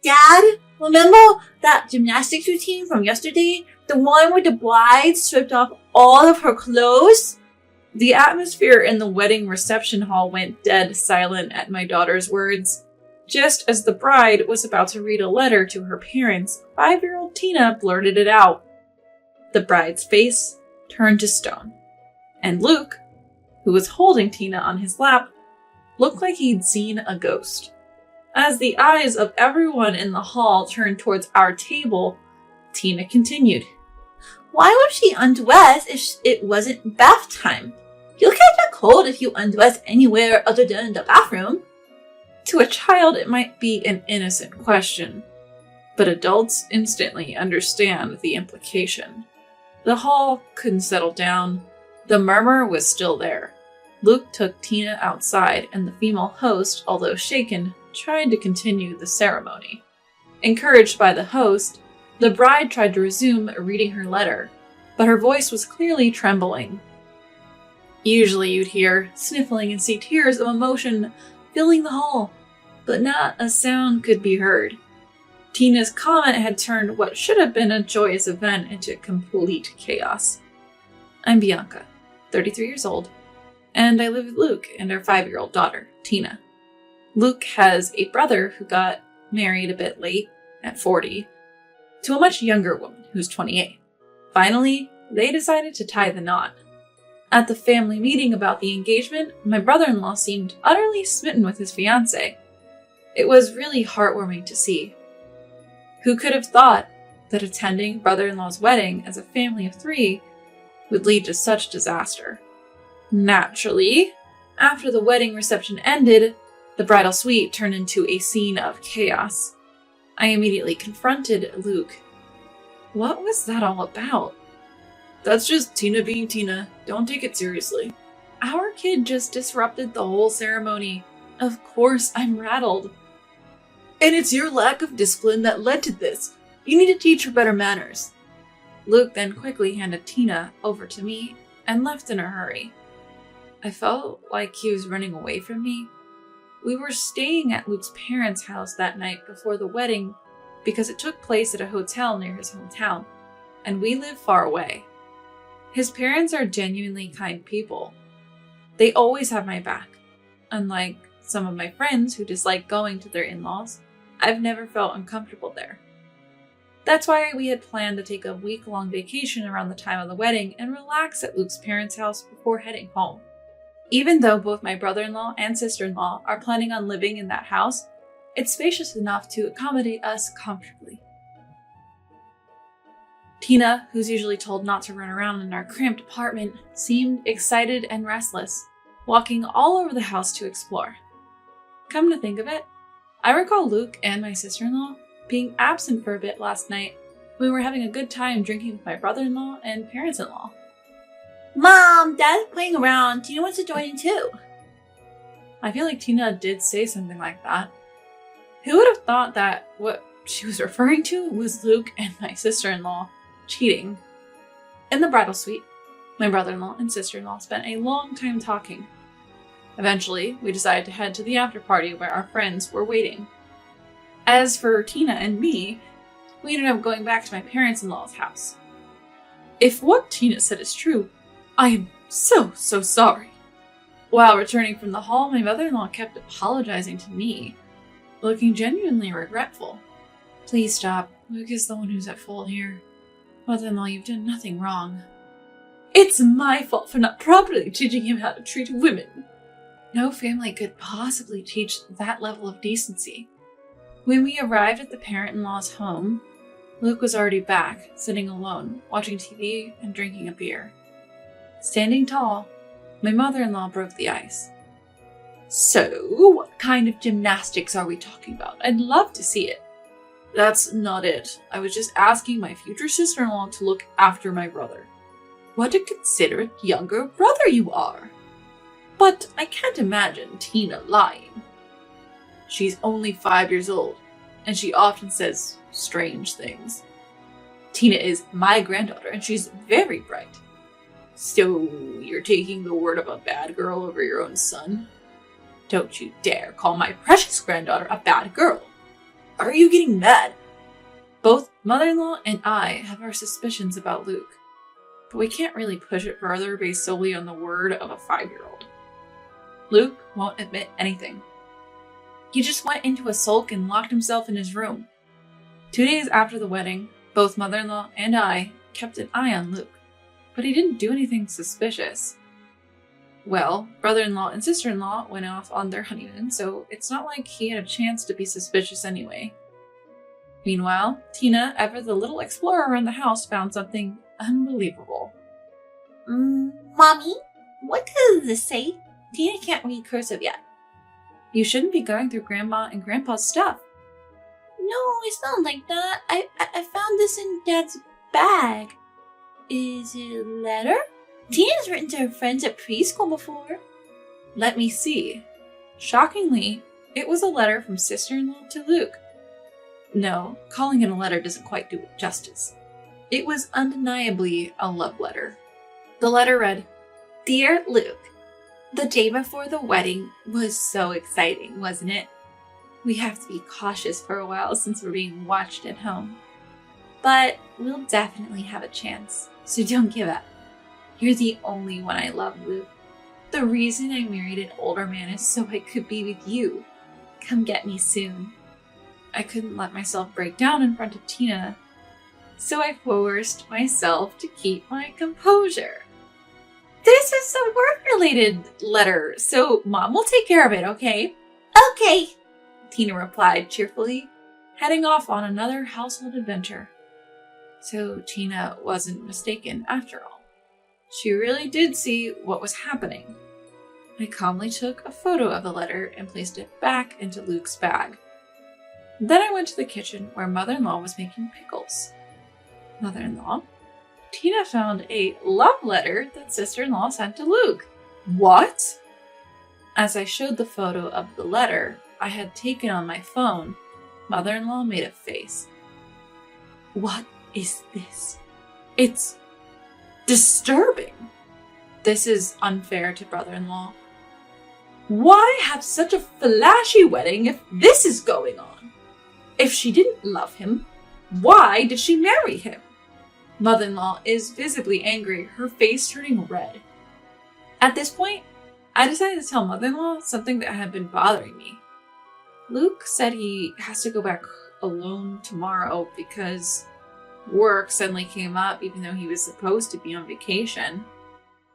Dad, remember that gymnastics routine from yesterday? The one where the bride stripped off all of her clothes? The atmosphere in the wedding reception hall went dead silent at my daughter's words. Just as the bride was about to read a letter to her parents, 5-year-old Tina blurted it out. The bride's face turned to stone, and Luke, who was holding Tina on his lap, looked like he'd seen a ghost. As the eyes of everyone in the hall turned towards our table, Tina continued. Why would she undress if it wasn't bath time? You'll catch a cold if you undress anywhere other than the bathroom. To a child, it might be an innocent question, but adults instantly understand the implication. The hall couldn't settle down. The murmur was still there. Luke took Tina outside, and the female host, although shaken, tried to continue the ceremony. Encouraged by the host, the bride tried to resume reading her letter, but her voice was clearly trembling. Usually you'd hear sniffling and see tears of emotion filling the hall, but not a sound could be heard. Tina's comment had turned what should have been a joyous event into complete chaos. I'm Bianca, 33 years old, and I live with Luke and our 5-year-old daughter, Tina. Luke has a brother who got married a bit late, at 40, to a much younger woman who's 28. Finally, they decided to tie the knot. At the family meeting about the engagement, my brother-in-law seemed utterly smitten with his fiancée. It was really heartwarming to see. Who could have thought that attending brother-in-law's wedding as a family of 3 would lead to such disaster? Naturally, after the wedding reception ended, the bridal suite turned into a scene of chaos. I immediately confronted Luke. What was that all about? That's just Tina being Tina. Don't take it seriously. Our kid just disrupted the whole ceremony. Of course, I'm rattled. And it's your lack of discipline that led to this. You need to teach her better manners. Luke then quickly handed Tina over to me and left in a hurry. I felt like he was running away from me. We were staying at Luke's parents' house that night before the wedding because it took place at a hotel near his hometown, and we live far away. His parents are genuinely kind people. They always have my back. Unlike some of my friends who dislike going to their in-laws, I've never felt uncomfortable there. That's why we had planned to take a week-long vacation around the time of the wedding and relax at Luke's parents' house before heading home. Even though both my brother-in-law and sister-in-law are planning on living in that house, it's spacious enough to accommodate us comfortably. Tina, who's usually told not to run around in our cramped apartment, seemed excited and restless, walking all over the house to explore. Come to think of it, I recall Luke and my sister-in-law being absent for a bit last night when we were having a good time drinking with my brother-in-law and parents-in-law. Mom, Dad's playing around. Tina wants to join in too. I feel like Tina did say something like that. Who would have thought that what she was referring to was Luke and my sister-in-law cheating? In the bridal suite, my brother-in-law and sister-in-law spent a long time talking. Eventually, we decided to head to the after party where our friends were waiting. As for Tina and me, we ended up going back to my parents-in-law's house. If what Tina said is true, I am so sorry. While returning from the hall, my mother-in-law kept apologizing to me, looking genuinely regretful. Please stop. Luke is the one who's at fault here. Mother-in-law, you've done nothing wrong. It's my fault for not properly teaching him how to treat women. No family could possibly teach that level of decency. When we arrived at the parent-in-law's home, Luke was already back, sitting alone, watching TV and drinking a beer. Standing tall, my mother-in-law broke the ice. So, what kind of gymnastics are we talking about? I'd love to see it. That's not it. I was just asking my future sister-in-law to look after my brother. What a considerate younger brother you are. But I can't imagine Tina lying. She's only 5 years old, and she often says strange things. Tina is my granddaughter, and she's very bright. So, you're taking the word of a bad girl over your own son? Don't you dare call my precious granddaughter a bad girl. Are you getting mad? Both mother-in-law and I have our suspicions about Luke, but we can't really push it further based solely on the word of a 5-year-old. Luke won't admit anything. He just went into a sulk and locked himself in his room. 2 days after the wedding, both mother-in-law and I kept an eye on Luke, but he didn't do anything suspicious. Well, brother-in-law and sister-in-law went off on their honeymoon, so it's not like he had a chance to be suspicious anyway. Meanwhile, Tina, ever the little explorer around the house, found something unbelievable. Mommy, what does this say? Tina can't read cursive yet. You shouldn't be going through Grandma and Grandpa's stuff. No, it's not like that. I found this in Dad's bag. Is it a letter? Tina's written to her friends at preschool before. Let me see. Shockingly, it was a letter from sister-in-law to Luke. No, calling it a letter doesn't quite do it justice. It was undeniably a love letter. The letter read, "Dear Luke, the day before the wedding was so exciting, wasn't it? We have to be cautious for a while since we're being watched at home. But we'll definitely have a chance, so don't give up. You're the only one I love, Luke. The reason I married an older man is so I could be with you. Come get me soon." I couldn't let myself break down in front of Tina, so I forced myself to keep my composure. This is a work-related letter, so Mom will take care of it, okay? Okay, Tina replied cheerfully, heading off on another household adventure. So Tina wasn't mistaken after all. She really did see what was happening. I calmly took a photo of the letter and placed it back into Luke's bag. Then I went to the kitchen where Mother-in-law was making pickles. Mother-in-law, Tina found a love letter that sister-in-law sent to Luke. What? As I showed the photo of the letter I had taken on my phone, Mother-in-law made a face. What is this? It's disturbing. This is unfair to brother-in-law. Why have such a flashy wedding if this is going on? If she didn't love him, why did she marry him? Mother-in-law is visibly angry, her face turning red. At this point, I decided to tell Mother-in-law something that had been bothering me. Luke said he has to go back alone tomorrow because work suddenly came up even though he was supposed to be on vacation.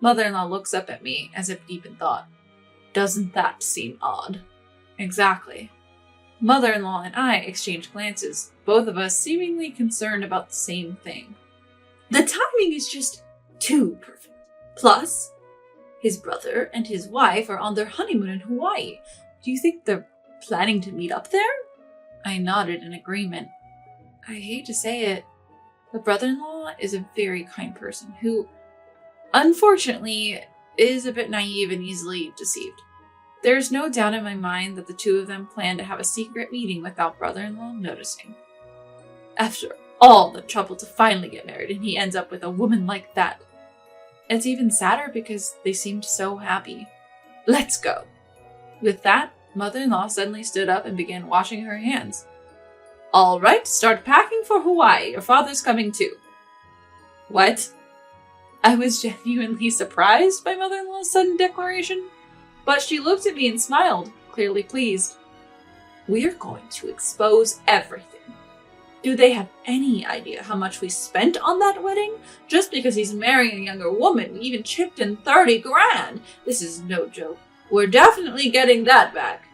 Mother-in-law looks up at me as if deep in thought. Doesn't that seem odd? Exactly. Mother-in-law and I exchanged glances, both of us seemingly concerned about the same thing. The timing is just too perfect. Plus, his brother and his wife are on their honeymoon in Hawaii. Do you think they're planning to meet up there? I nodded in agreement. I hate to say it, but brother-in-law is a very kind person who, unfortunately, is a bit naive and easily deceived. There's no doubt in my mind that the two of them plan to have a secret meeting without brother-in-law noticing. After all the trouble to finally get married, and he ends up with a woman like that. It's even sadder because they seemed so happy. Let's go. With that, Mother-in-law suddenly stood up and began washing her hands. All right, start packing for Hawaii. Your father's coming too. What? I was genuinely surprised by Mother-in-law's sudden declaration, but she looked at me and smiled, clearly pleased. We're going to expose everything. Do they have any idea how much we spent on that wedding? Just because he's marrying a younger woman, we even chipped in 30 grand. This is no joke. We're definitely getting that back.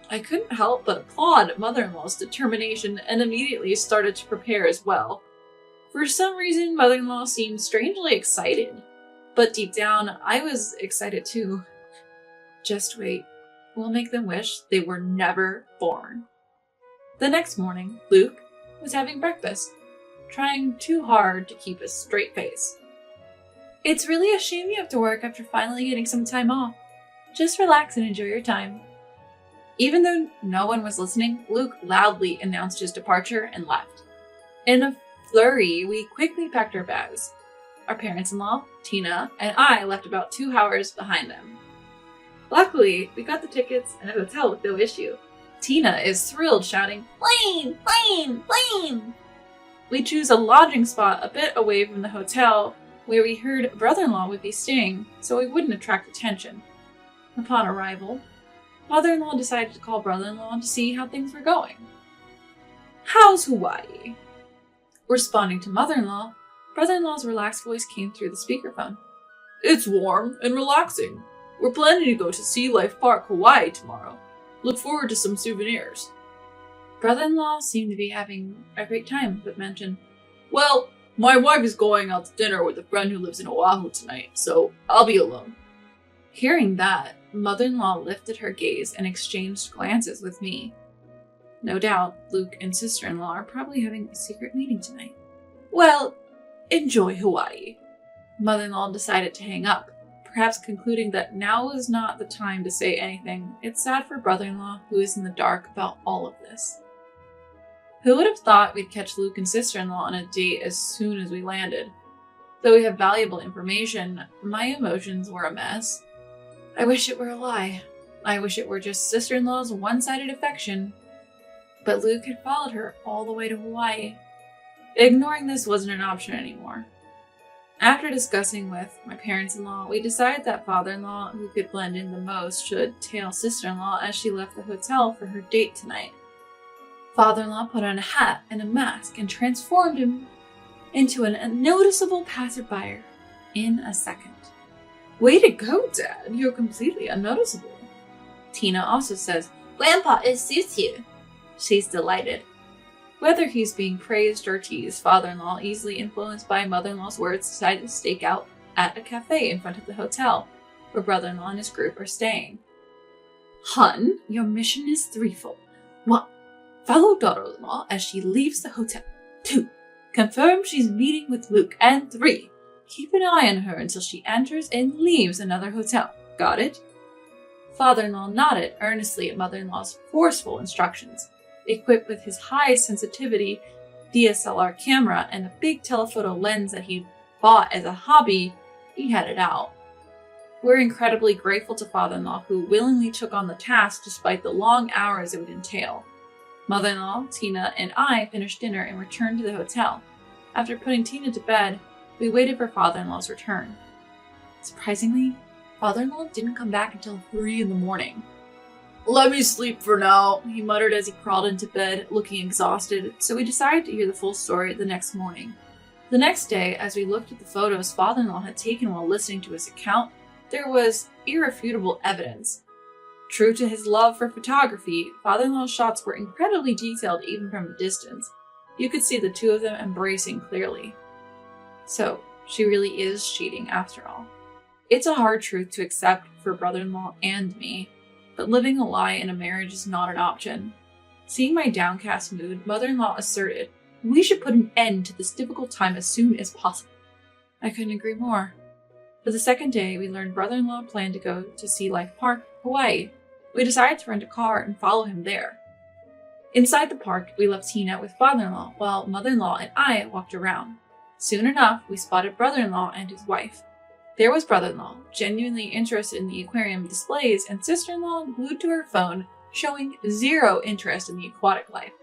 I couldn't help but applaud Mother-in-law's determination and immediately started to prepare as well. For some reason, Mother-in-law seemed strangely excited. But deep down, I was excited too. Just wait. We'll make them wish they were never born. The next morning, Luke was having breakfast, trying too hard to keep a straight face. It's really a shame you have to work after finally getting some time off. Just relax and enjoy your time. Even though no one was listening, Luke loudly announced his departure and left. In a flurry, we quickly packed our bags. Our parents-in-law, Tina, and I left about 2 hours behind them. Luckily, we got the tickets and a hotel with no issue. Tina is thrilled, shouting, Plane! Plane! Plane! We choose a lodging spot a bit away from the hotel where we heard brother-in-law would be staying, so we wouldn't attract attention. Upon arrival, mother-in-law decided to call brother-in-law to see how things were going. "How's Hawaii?" Responding to mother-in-law, brother-in-law's relaxed voice came through the speakerphone. "It's warm and relaxing. We're planning to go to Sea Life Park, Hawaii tomorrow. Look forward to some souvenirs." Brother-in-law seemed to be having a great time, but mentioned, "Well, my wife is going out to dinner with a friend who lives in Oahu tonight, so I'll be alone." Hearing that, mother-in-law lifted her gaze and exchanged glances with me. No doubt, Luke and sister-in-law are probably having a secret meeting tonight. "Well, enjoy Hawaii." Mother-in-law decided to hang up, perhaps concluding that now was not the time to say anything. It's sad for brother-in-law, who is in the dark about all of this. Who would have thought we'd catch Luke and sister-in-law on a date as soon as we landed? Though we have valuable information, my emotions were a mess. I wish it were a lie. I wish it were just sister-in-law's one-sided affection. But Luke had followed her all the way to Hawaii. Ignoring this wasn't an option anymore. After discussing with my parents-in-law, we decided that father-in-law, who could blend in the most, should tail sister-in-law as she left the hotel for her date tonight. Father-in-law put on a hat and a mask and transformed him into an unnoticeable passerby in a second. "Way to go, Dad. You're completely unnoticeable." Tina also says, Grandpa, it suits you. she's delighted. Whether he's being praised or teased, father-in-law, easily influenced by mother-in-law's words, decided to stake out at a cafe in front of the hotel, where brother-in-law and his group are staying. "Hun, your mission is threefold. 1. Follow daughter-in-law as she leaves the hotel. 2. Confirm she's meeting with Luke. And 3. Keep an eye on her until she enters and leaves another hotel. Got it?" Father-in-law nodded earnestly at mother-in-law's forceful instructions. Equipped with his high-sensitivity DSLR camera and a big telephoto lens that he bought as a hobby, he headed out. We're incredibly grateful to father-in-law, who willingly took on the task despite the long hours it would entail. Mother-in-law, Tina, and I finished dinner and returned to the hotel. After putting Tina to bed, we waited for father-in-law's return. Surprisingly, father-in-law didn't come back until 3 in the morning. "Let me sleep for now," he muttered as he crawled into bed, looking exhausted, so we decided to hear the full story the next morning. The next day, as we looked at the photos father-in-law had taken while listening to his account, there was irrefutable evidence. True to his love for photography, father-in-law's shots were incredibly detailed even from a distance. You could see the two of them embracing clearly. So, she really is cheating after all. It's a hard truth to accept for brother-in-law and me, but living a lie in a marriage is not an option. Seeing my downcast mood, mother-in-law asserted, "We should put an end to this difficult time as soon as possible." I couldn't agree more. For the second day, we learned brother-in-law planned to go to Sea Life Park, Hawaii. We decided to rent a car and follow him there. Inside the park, we left Tina with father-in-law, while mother-in-law and I walked around. Soon enough, we spotted brother-in-law and his wife. There was brother-in-law, genuinely interested in the aquarium displays, and sister-in-law glued to her phone, showing zero interest in the aquatic life.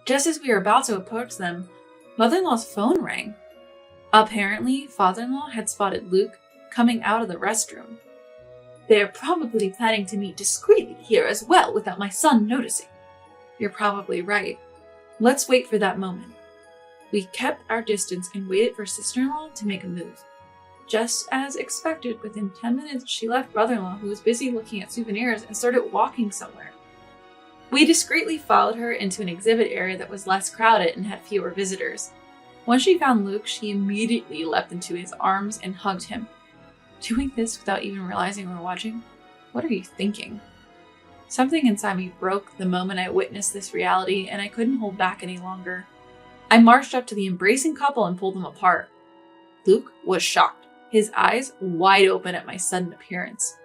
Just as we were about to approach them, mother-in-law's phone rang. Apparently, father-in-law had spotted Luke coming out of the restroom. "They're probably planning to meet discreetly here as well without my son noticing." You're probably right. Let's wait for that moment. We kept our distance and waited for sister-in-law to make a move. Just as expected, within 10 minutes, she left brother-in-law, who was busy looking at souvenirs, and started walking somewhere. We discreetly followed her into an exhibit area that was less crowded and had fewer visitors. Once she found Luke, she immediately leapt into his arms and hugged him. Doing this without even realizing we were watching? What are you thinking? Something inside me broke the moment I witnessed this reality, and I couldn't hold back any longer. I marched up to the embracing couple and pulled them apart. Luke was shocked, his eyes wide open at my sudden appearance.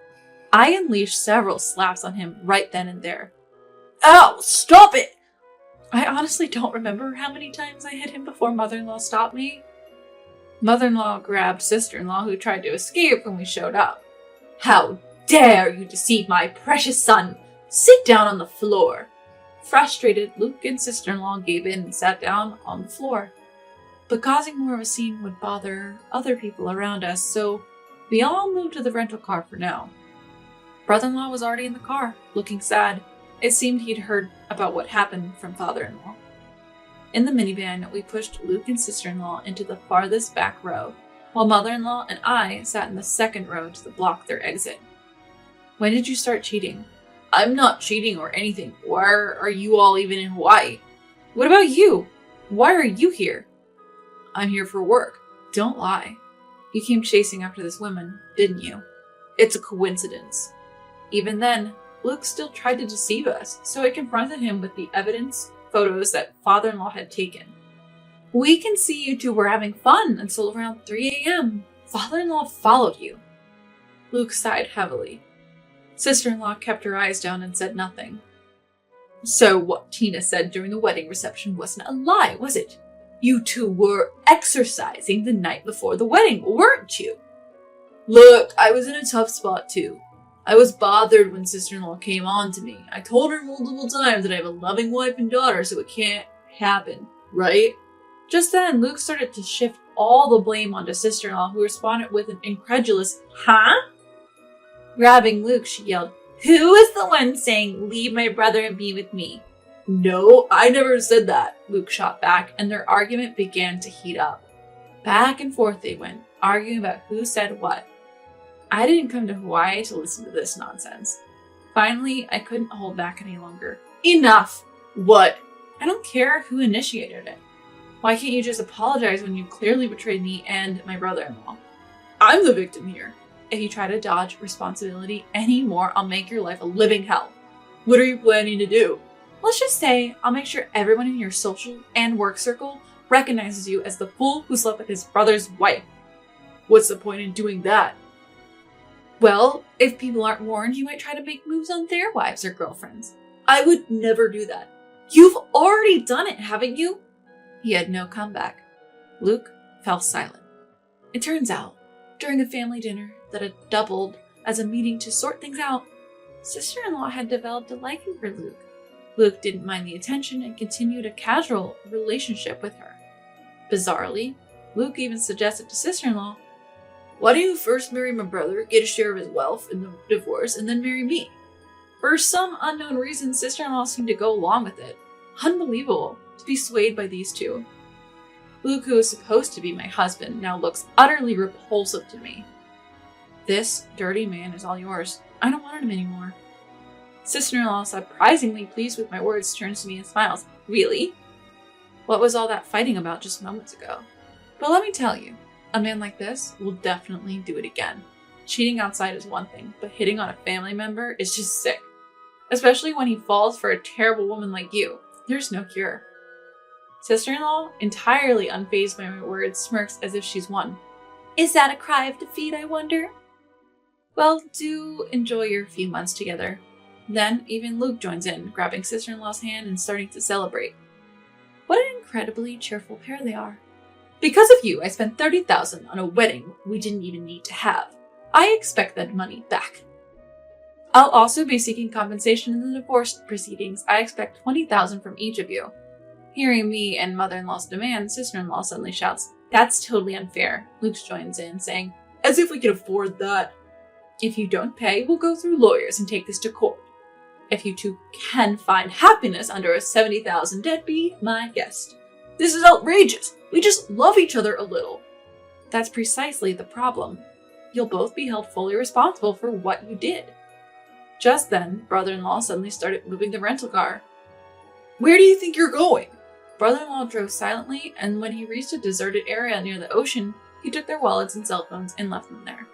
I unleashed several slaps on him right then and there. "Ow, stop it!" I honestly don't remember how many times I hit him before mother-in-law stopped me. Mother-in-law grabbed sister-in-law, who tried to escape when we showed up. "How dare you deceive my precious son! Sit down on the floor. Frustrated, Luke and sister-in-law gave in and sat down on the floor. But causing more of a scene would bother other people around us, so we all moved to the rental car for now. Brother-in-law was already in the car, looking sad. It seemed he'd heard about what happened from father-in-law. In the minivan, we pushed Luke and sister-in-law into the farthest back row, while mother-in-law and I sat in the second row to block their exit. When did you start cheating? I'm not cheating or anything. Why are you all even in Hawaii? What about you? Why are you here? I'm here for work. Don't lie. You came chasing after this woman, didn't you? It's a coincidence. Even then, Luke still tried to deceive us, so I confronted him with the evidence photos that father-in-law had taken. We can see you two were having fun until around 3 a.m. Father-in-law followed you. Luke sighed heavily. Sister-in-law kept her eyes down and said nothing. So what Tina said during the wedding reception wasn't a lie, was it? You two were exercising the night before the wedding, weren't you? Look, I was in a tough spot too. I was bothered when sister-in-law came on to me. I told her multiple times that I have a loving wife and daughter, so it can't happen, right? Just then, Luke started to shift all the blame onto sister-in-law, who responded with an incredulous, huh? Grabbing Luke, she yelled, Who is the one saying, leave my brother and be with me? No, I never said that, Luke shot back, and their argument began to heat up. Back and forth they went, arguing about who said what. I didn't come to Hawaii to listen to this nonsense. Finally, I couldn't hold back any longer. Enough! What? I don't care who initiated it. Why can't you just apologize when you clearly betrayed me and my brother-in-law? I'm the victim here. If you try to dodge responsibility anymore, I'll make your life a living hell. What are you planning to do? Let's just say I'll make sure everyone in your social and work circle recognizes you as the fool who slept with his brother's wife. What's the point in doing that? Well, if people aren't warned, you might try to make moves on their wives or girlfriends. I would never do that. You've already done it, haven't you? He had no comeback. Luke fell silent. It turns out, during a family dinner that had doubled as a meeting to sort things out, sister-in-law had developed a liking for Luke. Luke didn't mind the attention and continued a casual relationship with her. Bizarrely, Luke even suggested to sister-in-law, why don't you first marry my brother, get a share of his wealth in the divorce, and then marry me? For some unknown reason, sister-in-law seemed to go along with it. Unbelievable to be swayed by these two. Luke, who is supposed to be my husband, now looks utterly repulsive to me. This dirty man is all yours. I don't want him anymore. Sister-in-law, surprisingly pleased with my words, turns to me and smiles. Really? What was all that fighting about just moments ago? But let me tell you, a man like this will definitely do it again. Cheating outside is one thing, but hitting on a family member is just sick. Especially when he falls for a terrible woman like you. There's no cure. Sister-in-law, entirely unfazed by my words, smirks as if she's won. Is that a cry of defeat, I wonder? Well, do enjoy your few months together. Then, even Luke joins in, grabbing sister-in-law's hand and starting to celebrate. What an incredibly cheerful pair they are. Because of you, I spent $30,000 on a wedding we didn't even need to have. I expect that money back. I'll also be seeking compensation in the divorce proceedings. I expect $20,000 from each of you. Hearing me and mother-in-law's demand, sister-in-law suddenly shouts, That's totally unfair. Luke joins in, saying, As if we could afford that. If you don't pay, we'll go through lawyers and take this to court. If you two can find happiness under a $70,000 debt, be my guest. This is outrageous. We just love each other a little. That's precisely the problem. You'll both be held fully responsible for what you did. Just then, brother-in-law suddenly started moving the rental car. Where do you think you're going? Brother-in-law drove silently, and when he reached a deserted area near the ocean, he took their wallets and cell phones and left them there.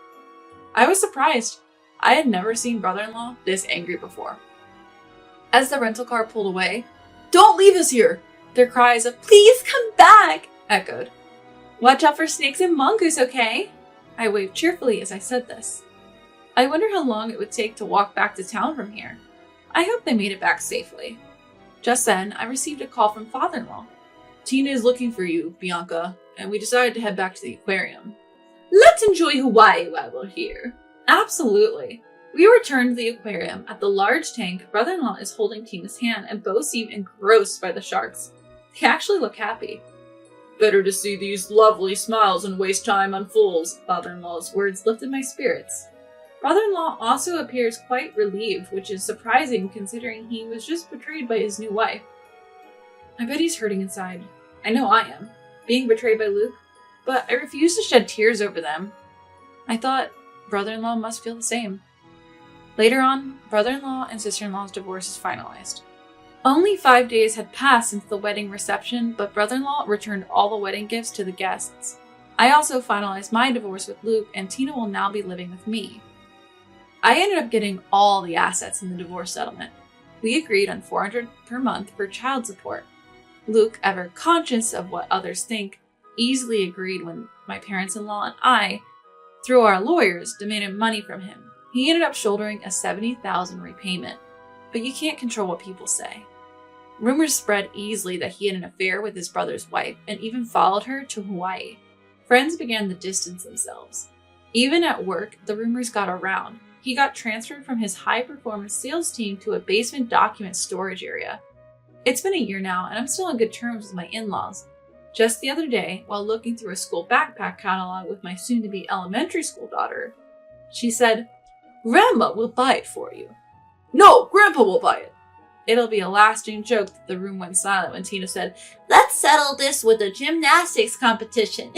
I was surprised. I had never seen brother-in-law this angry before. As the rental car pulled away, Don't leave us here! Their cries of, Please come back! Echoed. Watch out for snakes and mongoose, okay? I waved cheerfully as I said this. I wonder how long it would take to walk back to town from here. I hope they made it back safely. Just then, I received a call from father-in-law. Tina is looking for you, Bianca, and we decided to head back to the aquarium. Let's enjoy Hawaii while we're here. Absolutely. We return to the aquarium. At the large tank, brother-in-law is holding Tina's hand and both seem engrossed by the sharks. They actually look happy. Better to see these lovely smiles and waste time on fools. Father-in-law's words lifted my spirits. Brother-in-law also appears quite relieved, which is surprising considering he was just betrayed by his new wife. I bet he's hurting inside. I know I am, being betrayed by Luke, but I refuse to shed tears over them. I thought brother-in-law must feel the same. Later on, brother-in-law and sister-in-law's divorce is finalized. Only 5 days had passed since the wedding reception, but brother-in-law returned all the wedding gifts to the guests. I also finalized my divorce with Luke, and Tina will now be living with me. I ended up getting all the assets in the divorce settlement. We agreed on $400 per month for child support. Luke, ever conscious of what others think, easily agreed when my parents-in-law and I, through our lawyers, demanded money from him. He ended up shouldering a $70,000 repayment, but you can't control what people say. Rumors spread easily that he had an affair with his brother's wife and even followed her to Hawaii. Friends began to distance themselves. Even at work, the rumors got around. He got transferred from his high-performance sales team to a basement document storage area. It's been a year now, and I'm still on good terms with my in-laws. Just the other day, while looking through a school backpack catalog with my soon-to-be elementary school daughter, she said, "Grandma will buy it for you." "No, Grandpa will buy it." It'll be a lasting joke that the room went silent when Tina said, "Let's settle this with a gymnastics competition."